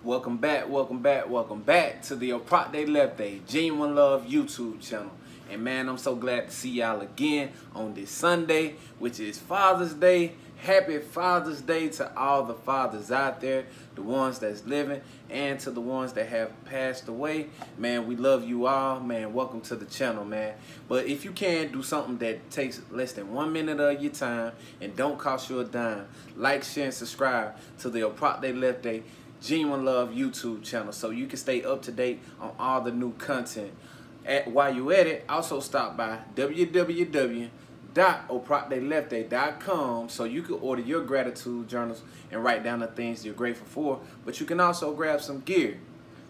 Welcome back, welcome back, welcome back to the O'Prop Day Left Day Genuine Love YouTube channel. And man, I'm so glad to see y'all again on this Sunday, which is Father's Day. Happy Father's Day to all the fathers out there, the ones that's living and to the ones that have passed away. Man, we love you all. Man, welcome to the channel, man. But if you can, do something that takes less than 1 minute of your time and don't cost you a dime. Like, share, and subscribe to the O'Prop Day Left Day Genuine Love YouTube channel so you can stay up to date on all the new content. While you at it, also stop by www.opropdayleftday.com so you can order your gratitude journals and write down the things you're grateful for, but you can also grab some gear.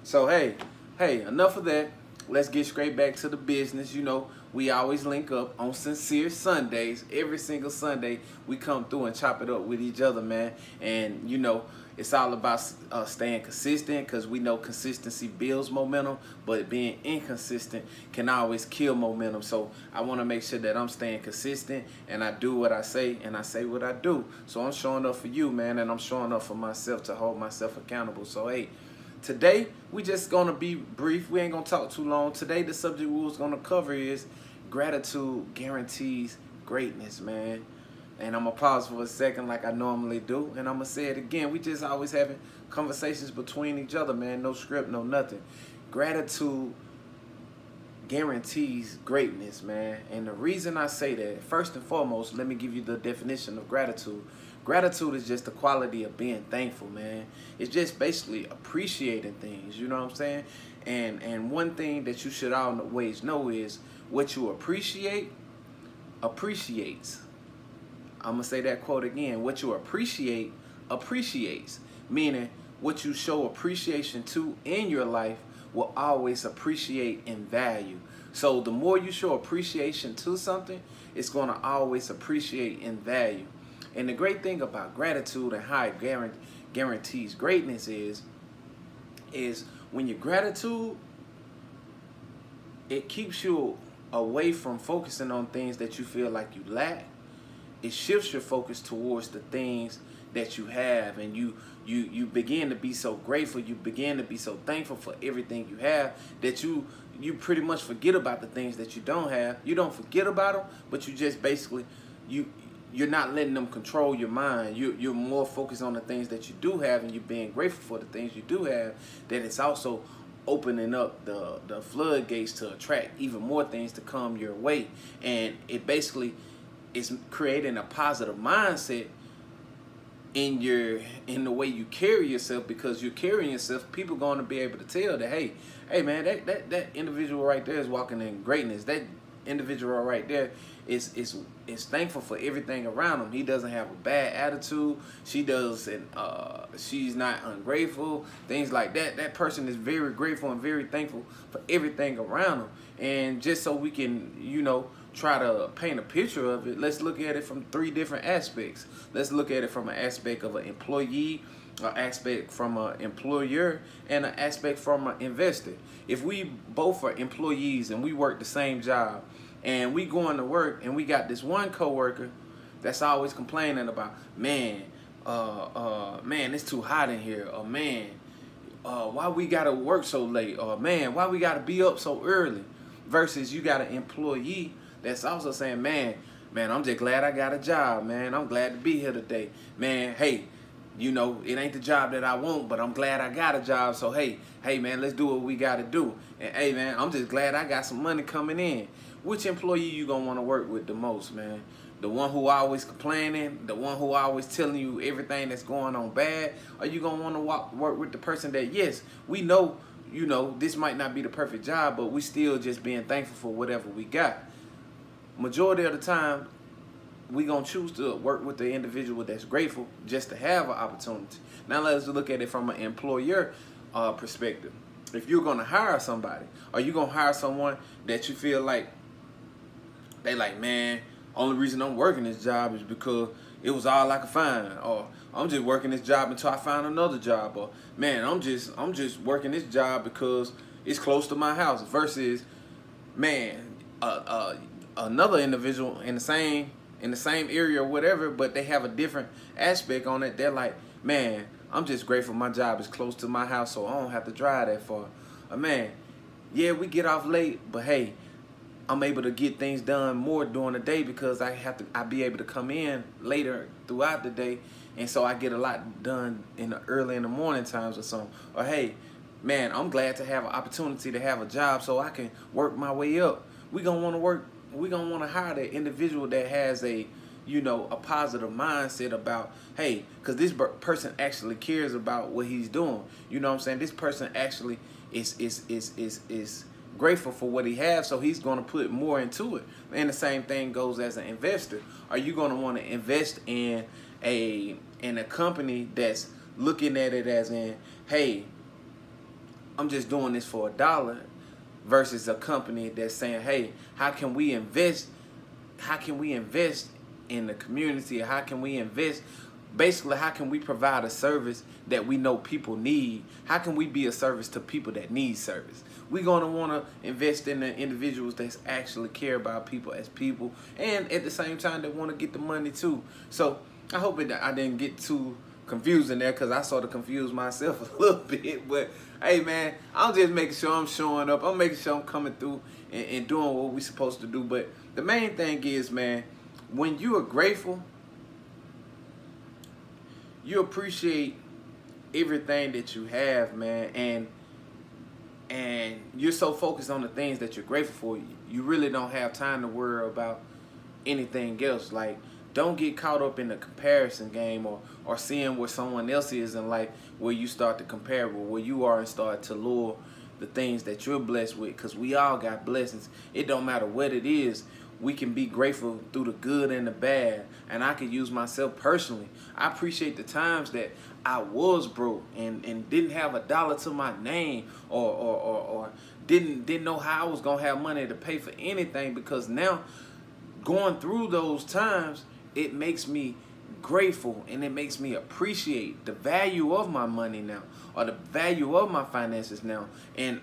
So hey, enough of that. Let's get straight back to the business. You know, we always link up on Sincere Sundays. Every single Sunday, we come through and chop it up with each other, man. And, you know, it's all about staying consistent, because we know consistency builds momentum, but being inconsistent can always kill momentum. So I want to make sure that I'm staying consistent, and I do what I say, and I say what I do. So I'm showing up for you, man, and I'm showing up for myself to hold myself accountable. So, hey, today, we just going to be brief. We ain't going to talk too long. Today, the subject we was going to cover is gratitude guarantees greatness, man. And I'm going to pause for a second like I normally do. And I'm going to say it again. We just always having conversations between each other, man. No script, no nothing. Gratitude guarantees greatness, man. And the reason I say that, first and foremost, let me give you the definition of gratitude. Gratitude is just the quality of being thankful, man. It's just basically appreciating things, you know what I'm saying? And one thing that you should always know is what you appreciate appreciates. I'm going to say that quote again. What you appreciate appreciates. Meaning, what you show appreciation to in your life will always appreciate in value. So the more you show appreciation to something, it's going to always appreciate in value. And the great thing about gratitude and how it guarantees greatness is when your gratitude, it keeps you away from focusing on things that you feel like you lack. It shifts your focus towards the things that you have, and you begin to be so grateful, you begin to be so thankful for everything you have that you pretty much forget about the things that you don't have. You don't forget about them, but you just basically, you're not letting them control your mind. You're more focused on the things that you do have, and you're being grateful for the things you do have, that it's also opening up the floodgates to attract even more things to come your way. And it basically is creating a positive mindset in the way you carry yourself, because you're carrying yourself. People going to be able to tell that, hey man, that individual right there is walking in greatness. That individual right there is thankful for everything around him. He doesn't have a bad attitude. She's not ungrateful. Things like that. That person is very grateful and very thankful for everything around him. And just so we can, you know, try to paint a picture of it, let's look at it from 3 different aspects. Let's look at it from an aspect of an employee, an aspect from an employer, and an aspect from an investor. If we both are employees and we work the same job, and we going to work and we got this one coworker that's always complaining about, man, it's too hot in here, or man, why we gotta work so late, or man, why we gotta be up so early, versus you got an employee that's also saying, man, I'm just glad I got a job, man. I'm glad to be here today. Man, hey, you know, it ain't the job that I want, but I'm glad I got a job. So, hey, man, let's do what we got to do. And, hey, man, I'm just glad I got some money coming in. Which employee you going to want to work with the most, man? The one who always complaining, the one who always telling you everything that's going on bad? Or you going to want to work with the person that, yes, we know, you know, this might not be the perfect job, but we still just being thankful for whatever we got? Majority of the time, we gonna choose to work with the individual that's grateful just to have an opportunity. Now let's look at it from an employer perspective. If you're gonna hire somebody, or you gonna hire someone that you feel like they like, man, only reason I'm working this job is because it was all I could find, or I'm just working this job until I find another job, or man, I'm just working this job because it's close to my house, versus, man, another individual in the same area or whatever, but they have a different aspect on it. They're like, man, I'm just grateful my job is close to my house, so I don't have to drive that far. Man, yeah, we get off late, but hey, I'm able to get things done more during the day because I be able to come in later throughout the day, and so I get a lot done early in the morning times or something. Or hey, man, I'm glad to have an opportunity to have a job so I can work my way up. We gonna want to hire that individual that has a positive mindset about, hey, because this person actually cares about what he's doing. You know what I'm saying? This person actually is grateful for what he has, so he's going to put more into it. And the same thing goes as an investor. Are you going to want to invest in a company that's looking at it as in, hey, I'm just doing this for $1, versus a company that's saying, hey, how can we invest in the community? How can we invest? Basically, how can we provide a service that we know people need? How can we be a service to people that need service? We're going to want to invest in the individuals that actually care about people as people, and at the same time, they want to get the money too. So I hope I didn't get too confused in there, because I sort of confused myself a little bit. But hey, man, I'm just making sure I'm showing up. I'm making sure I'm coming through and doing what we're supposed to do. But the main thing is, man, when you are grateful, you appreciate everything that you have, man, and you're so focused on the things that you're grateful for, you really don't have time to worry about anything else. Like, don't get caught up in the comparison game, or seeing where someone else is in life, where you start to compare with where you are and start to lower the things that you're blessed with, because we all got blessings. It don't matter what it is. We can be grateful through the good and the bad. And I could use myself personally. I appreciate the times that I was broke and didn't have $1 to my name, or didn't know how I was gonna have money to pay for anything, because now, going through those times, it makes me grateful, and it makes me appreciate the value of my money now, or the value of my finances now. And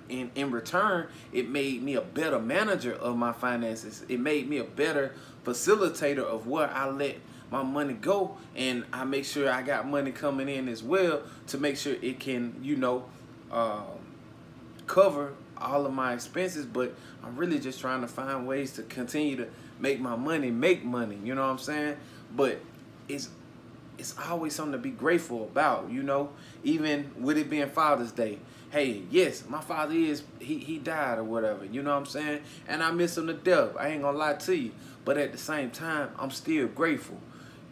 in return, it made me a better manager of my finances. It made me a better facilitator of where I let my money go, and I make sure I got money coming in as well to make sure it can, cover all of my expenses. But I'm really just trying to find ways to continue to make my money make money. You know what I'm saying? But it's always something to be grateful about. Even with it being Father's Day. Hey, yes, my father he died or whatever, you know what I'm saying? And I miss him to death. I ain't gonna lie to you. But at the same time, I'm still grateful.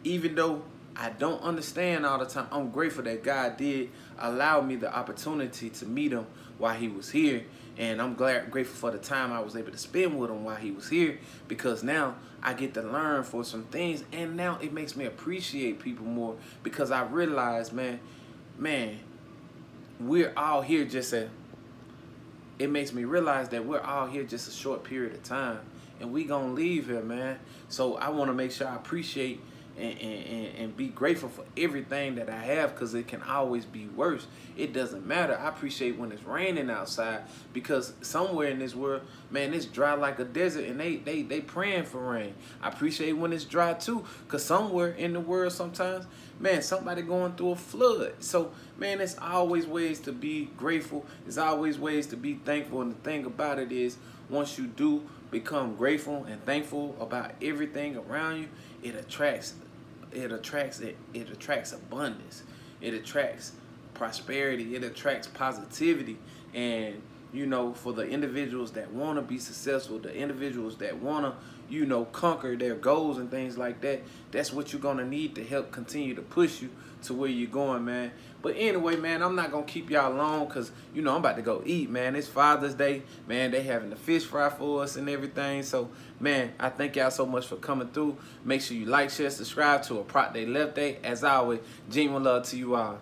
Even though I don't understand all the time, I'm grateful that God did allow me the opportunity to meet him while he was here. And I'm grateful for the time I was able to spend with him while he was here, because now I get to learn for some things, and now it makes me appreciate people more, because I realize, man, we're all here it makes me realize that we're all here just a short period of time, and we gonna leave here, man. So I want to make sure I appreciate and be grateful for everything that I have, because it can always be worse. It doesn't matter. I appreciate when it's raining outside, because somewhere in this world, man, it's dry like a desert, and they praying for rain. I appreciate when it's dry too, because somewhere in the world sometimes, man, somebody going through a flood. So, man, there's always ways to be grateful. There's always ways to be thankful. And the thing about it is, once you do become grateful and thankful about everything around you, it attracts abundance. It attracts prosperity. It attracts positivity. And for the individuals that want to be successful, the individuals that want to conquer their goals and things like that, that's what you're gonna need to help continue to push you to where you're going, man. But anyway, man, I'm not gonna keep y'all long, because I'm about to go eat, man. It's Father's Day, man. They having the fish fry for us and everything. So, man, I thank y'all so much for coming through. Make sure you like, share, subscribe to A Prop Day Left Day. As always, genuine love to you all.